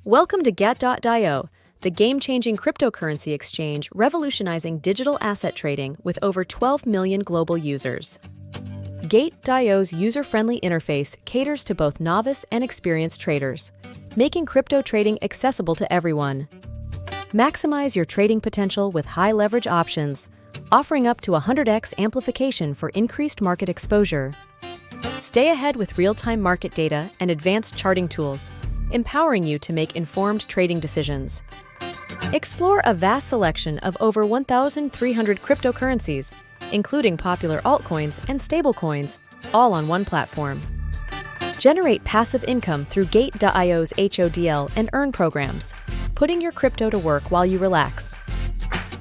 Welcome to Get.io, the game-changing cryptocurrency exchange revolutionizing digital asset trading with over 12 million global users. Get.io's user-friendly interface caters to both novice and experienced traders, making crypto trading accessible to everyone. Maximize your trading potential with high-leverage options, offering up to 100x amplification for increased market exposure. Stay ahead with real-time market data and advanced charting tools, empowering you to make informed trading decisions. Explore a vast selection of over 1,300 cryptocurrencies, including popular altcoins and stablecoins, all on one platform. Generate passive income through Get.io's HODL and Earn programs, putting your crypto to work while you relax.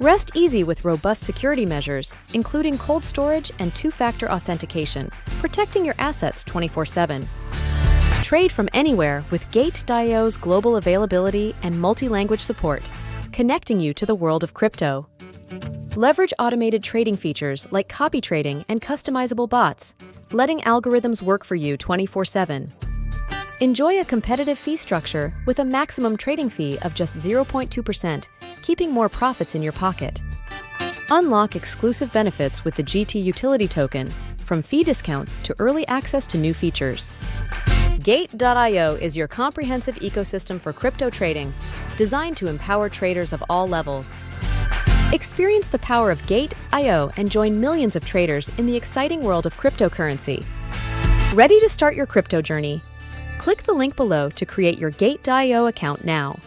Rest easy with robust security measures, including cold storage and two-factor authentication, protecting your assets 24/7. Trade from anywhere with Get.io's global availability and multi-language support, connecting you to the world of crypto. Leverage automated trading features like copy trading and customizable bots, letting algorithms work for you 24/7. Enjoy a competitive fee structure with a maximum trading fee of just 0.2%, keeping more profits in your pocket. Unlock exclusive benefits with the GT utility token, from fee discounts to early access to new features. Get.io is your comprehensive ecosystem for crypto trading, designed to empower traders of all levels. Experience the power of Get.io and join millions of traders in the exciting world of cryptocurrency. Ready to start your crypto journey? Click the link below to create your Get.io account now.